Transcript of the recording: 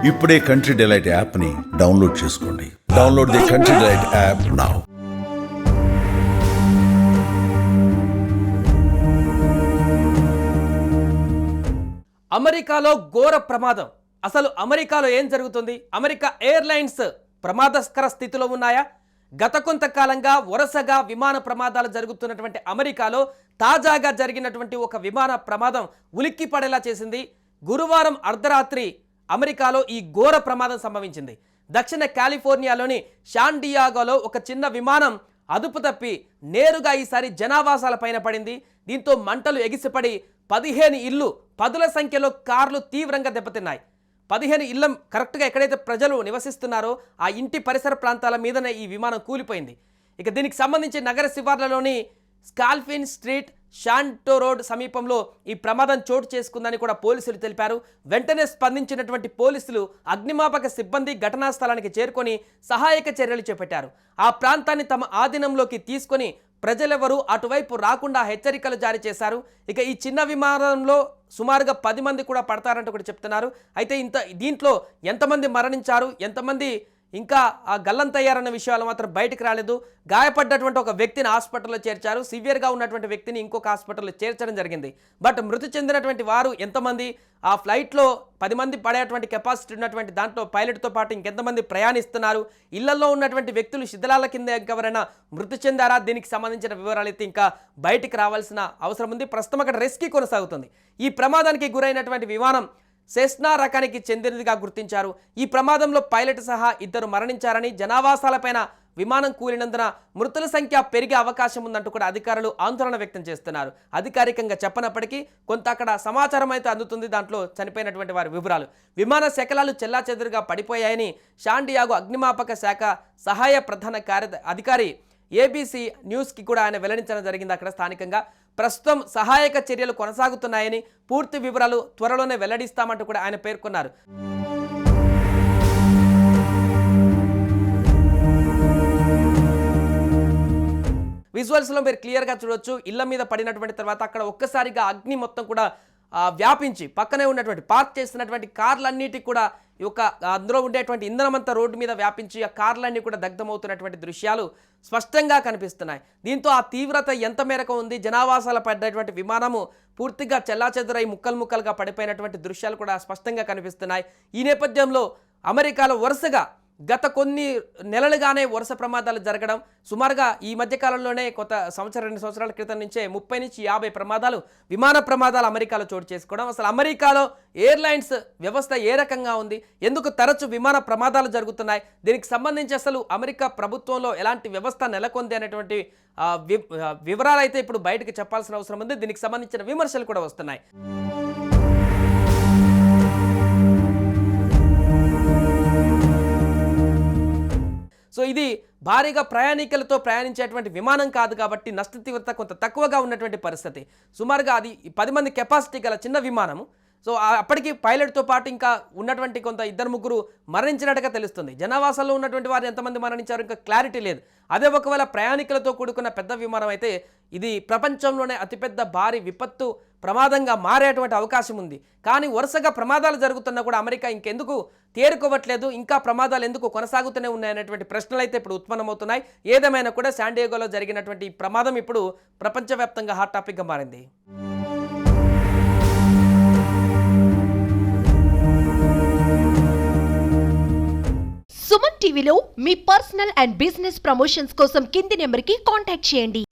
ఇప్పుడే country delight యాప్ని download చేసుకోండి. Download the country delight app now. అమెరికాలో ఘోర ప్రమాదం. అసలు అమెరికాలో ఏం జరుగుతుంది? అమెరికా ఎయిర్లైన్స్ ప్రమాదకర స్థితిలో ఉన్నాయా? గత కొంతకాలంగా వరుసగా విమాన ప్రమాదాలు జరుగుతున్నటువంటి అమెరికాలో తాజాగా జరిగినటువంటి ఒక విమాన ప్రమాదం ఉలిక్కి పడేలా చేసింది. గురువారం అర్ధరాత్రి అమెరికాలో ఈ ఘోర ప్రమాదం సంభవించింది. దక్షిణ కాలిఫోర్నియాలోని శాన్ డియాగోలో ఒక చిన్న విమానం అదుపు తప్పి నేరుగా ఈసారి జనావాసాల పైన పడింది. దీంతో మంటలు ఎగిసిపడి 15 ఇళ్ళు, పదుల సంఖ్యలో కార్లు తీవ్రంగా దెబ్బతిన్నాయి. 15 ఇళ్ల కరెక్ట్గా ఎక్కడైతే ప్రజలు నివసిస్తున్నారో ఆ ఇంటి పరిసర ప్రాంతాల మీదనే ఈ విమానం కూలిపోయింది. ఇక దీనికి సంబంధించి నగర శివార్లలోని స్కాల్ఫిన్ స్ట్రీట్, షాంటో రోడ్ సమీపంలో ఈ ప్రమాదం చోటు చేసుకుందని కూడా పోలీసులు తెలిపారు. వెంటనే స్పందించినటువంటి పోలీసులు, అగ్నిమాపక సిబ్బంది ఘటనా స్థలానికి చేరుకొని సహాయక చర్యలు చేపట్టారు. ఆ ప్రాంతాన్ని తమ ఆధీనంలోకి తీసుకొని ప్రజలెవరూ అటువైపు రాకుండా హెచ్చరికలు జారీ చేశారు. ఇక ఈ చిన్న విమానంలో సుమారుగా 10 మంది కూడా పడతారంటూ కూడా చెప్తున్నారు. అయితే దీంట్లో ఎంతమంది మరణించారు, ఎంతమంది ఇంకా గల్లంతయ్యారన్న విషయాలు మాత్రం బయటకు రాలేదు. గాయపడ్డటువంటి ఒక వ్యక్తిని హాస్పిటల్లో చేర్చారు. సివియర్గా ఉన్నటువంటి వ్యక్తిని ఇంకొక హాస్పిటల్లో చేర్చడం జరిగింది. బట్ మృతి చెందినటువంటి వారు ఎంతమంది, ఆ ఫ్లైట్లో 10 మంది పడేటువంటి కెపాసిటీ ఉన్నటువంటి దాంట్లో పైలట్తో పాటు ఇంకెంతమంది ప్రయాణిస్తున్నారు, ఇళ్లలో ఉన్నటువంటి వ్యక్తులు శిథిలాల కింద ఇంకెవరైనా మృతి చెందారా, దీనికి సంబంధించిన వివరాలు అయితే ఇంకా బయటికి రావాల్సిన అవసరం ఉంది. ప్రస్తుతం అక్కడ రెస్క్యూ కొనసాగుతుంది. ఈ ప్రమాదానికి గురైనటువంటి విమానం సెస్నా రకానికి చెందినదిగా గుర్తించారు. ఈ ప్రమాదంలో పైలట్ సహా 2 మరణించారని, జనావాసాలపైన విమానం కూలినందున మృతుల సంఖ్య పెరిగే అవకాశం ఉందంటూ కూడా అధికారులు ఆందోళన వ్యక్తం చేస్తున్నారు. అధికారికంగా చెప్పనప్పటికీ కొంత అక్కడ సమాచారం అయితే అందుతుంది. దాంట్లో చనిపోయినటువంటి వారి వివరాలు. విమాన శకలాలు చెల్లాచెదురుగా పడిపోయాయని శాన్ డియాగో అగ్నిమాపక శాఖ సహాయ ప్రధాన అధికారి ఏబీసీ న్యూస్కి కూడా ఆయన వెల్లడించడం జరిగింది. అక్కడ స్థానికంగా ప్రస్తుతం సహాయక చర్యలు కొనసాగుతున్నాయని, పూర్తి వివరాలు త్వరలోనే వెల్లడిస్తామంటూ కూడా ఆయన పేర్కొన్నారు. విజువల్స్లో మీరు క్లియర్గా చూడొచ్చు. ఇళ్ల మీద పడినటువంటి తర్వాత అక్కడ ఒక్కసారిగా అగ్ని మొత్తం కూడా వ్యాపించి పక్కనే ఉన్నటువంటి పార్క్ చేస్తున్నటువంటి కార్లన్నిటికి కూడా ఈ యొక్క అందులో ఉండేటువంటి ఇంధనమంతా రోడ్డు మీద వ్యాపించి ఆ కార్లన్నీ కూడా దగ్ధమవుతున్నటువంటి దృశ్యాలు స్పష్టంగా కనిపిస్తున్నాయి. దీంతో ఆ తీవ్రత ఎంత మేరకు ఉంది, జనావాసాల పడ్డటువంటి విమానము పూర్తిగా చెల్లాచెదురై ముక్కలుగా పడిపోయినటువంటి దృశ్యాలు కూడా స్పష్టంగా కనిపిస్తున్నాయి. ఈ నేపథ్యంలో అమెరికాలో వరుసగా గత కొన్ని నెలలుగానే వరుస ప్రమాదాలు జరగడం, సుమారుగా ఈ మధ్యకాలంలోనే కొత్త 2 సంవత్సరాల క్రితం నుంచే 30 నుంచి 50 ప్రమాదాలు, విమాన ప్రమాదాలు అమెరికాలో చోటు చేసుకోవడం. అసలు అమెరికాలో ఎయిర్లైన్స్ వ్యవస్థ ఏ రకంగా ఉంది, ఎందుకు తరచు విమాన ప్రమాదాలు జరుగుతున్నాయి, దీనికి సంబంధించి అసలు అమెరికా ప్రభుత్వంలో ఎలాంటి వ్యవస్థ నెలకొంది అనేటువంటి వివరాలు అయితే ఇప్పుడు బయటకు చెప్పాల్సిన అవసరం ఉంది. దీనికి సంబంధించిన విమర్శలు కూడా వస్తున్నాయి. సో ఇది భారీగా ప్రయాణికులతో ప్రయాణించేటువంటి విమానం కాదు కాబట్టి నష్ట తీవ్రత కొంత తక్కువగా ఉన్నటువంటి పరిస్థితి. సుమారుగా అది 10 మంది కెపాసిటీ గల చిన్న విమానము. సో అప్పటికి పైలట్తో పాటు ఇంకా ఉన్నటువంటి కొంత 2-3 మరణించినట్టుగా తెలుస్తుంది. జనావాసాల్లో ఉన్నటువంటి వారు ఎంతమంది మరణించారు ఇంకా క్లారిటీ లేదు. అదే ఒకవేళ ప్రయాణికులతో కూడుకున్న పెద్ద విమానం అయితే ఇది ప్రపంచంలోనే అతిపెద్ద భారీ విపత్తు ప్రమాదంగా మారేటువంటి అవకాశం ఉంది. కానీ వరుసగా ప్రమాదాలు జరుగుతున్నా కూడా అమెరికా ఇంకెందుకు తేరుకోవట్లేదు, ఇంకా ప్రమాదాలు ఎందుకు కొనసాగుతూనే ఉన్నాయనేటువంటి ప్రశ్నలు అయితే ఇప్పుడు ఉత్పన్నమవుతున్నాయి. ఏదేమైనా కూడా శాన్ డియాగోలో జరిగినటువంటి ఈ ప్రమాదం ఇప్పుడు ప్రపంచవ్యాప్తంగా హాట్ టాపిక్గా మారింది. సుమన్ టీవీలో మీ పర్సనల్ అండ్ బిజినెస్ ప్రమోషన్స్ కోసం కింది నెంబర్కి కాంటాక్ట్ చేయండి.